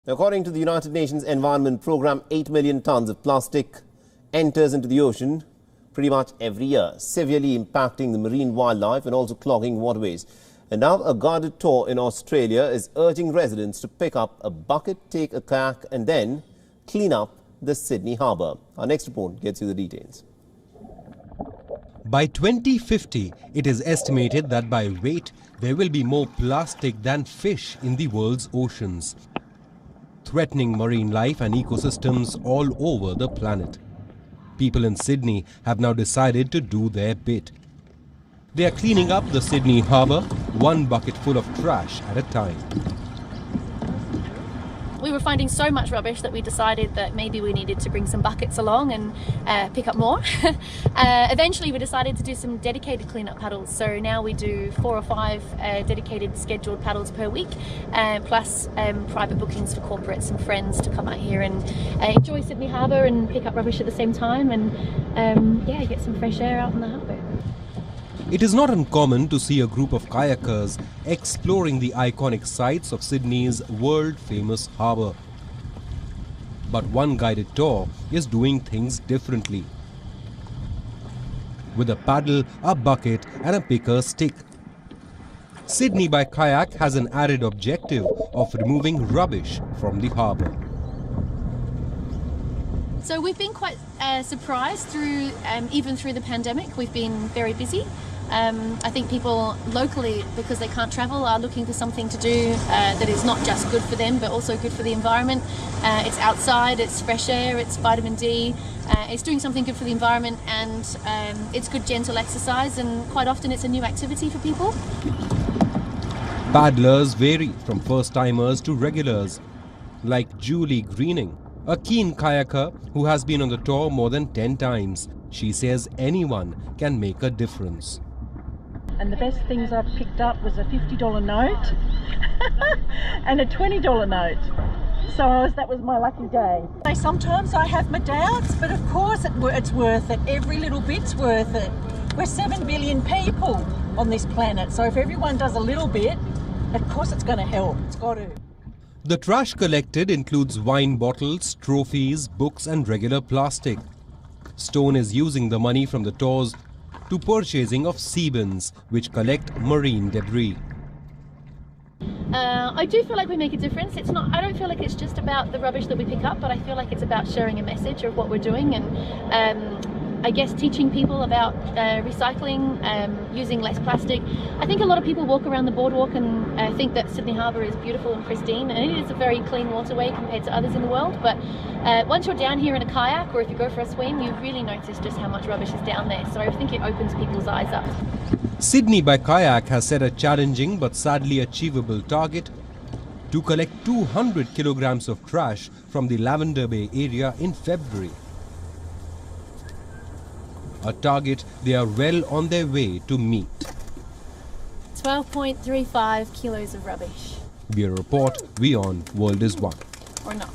According to the United Nations Environment Programme, 8 million tons of plastic enters into the ocean pretty much every year, severely impacting the marine wildlife and also clogging waterways. And now a guided tour in Australia is urging residents to pick up a bucket, take a kayak and then clean up the Sydney harbour. Our next report gets you the details. By 2050, it is estimated that by weight, there will be more plastic than fish in the world's oceans, threatening marine life and ecosystems all over the planet. People in Sydney have now decided to do their bit. They are cleaning up the Sydney harbour, one bucket full of trash at a time. We were finding so much rubbish that we decided that maybe we needed to bring some buckets along and pick up more. Eventually we decided to do some dedicated cleanup paddles, so now we do 4 or 5 dedicated scheduled paddles per week, plus private bookings for corporates and friends to come out here and enjoy Sydney Harbour and pick up rubbish at the same time and yeah, get some fresh air out in the harbour. It is not uncommon to see a group of kayakers exploring the iconic sites of Sydney's world-famous harbour. But one guided tour is doing things differently. With a paddle, a bucket and a picker stick, Sydney by Kayak has an added objective of removing rubbish from the harbour. So we've been quite surprised through, even through the pandemic. We've been very busy. I think people locally, because they can't travel, are looking for something to do that is not just good for them but also good for the environment. It's outside, it's fresh air, it's vitamin D, it's doing something good for the environment, and it's good gentle exercise, and quite often it's a new activity for people. Paddlers vary from first-timers to regulars, like Julie Greening, a keen kayaker who has been on the tour more than 10 times. She says anyone can make a difference. And the best things I've picked up was a $50 note and a $20 note. So that was my lucky day. Sometimes I have my doubts, but of course it's worth it. Every little bit's worth it. We're 7 billion people on this planet, so if everyone does a little bit, of course it's going to help. It's got to. The trash collected includes wine bottles, trophies, books and regular plastic. Stone is using the money from the tours to purchasing of sea bins, which collect marine debris. I do feel like we make a difference. I don't feel like it's just about the rubbish that we pick up, but I feel like it's about sharing a message of what we're doing, and I guess teaching people about recycling, using less plastic. I think a lot of people walk around the boardwalk and think that Sydney Harbour is beautiful and pristine, and it is a very clean waterway compared to others in the world, but once you're down here in a kayak or if you go for a swim, you really notice just how much rubbish is down there, so I think it opens people's eyes up. Sydney by Kayak has set a challenging but sadly achievable target to collect 200 kilograms of trash from the Lavender Bay area in February. A target they are well on their way to meet. 12.35 kilos of rubbish. Bureau Report, WION, World is One. Or not.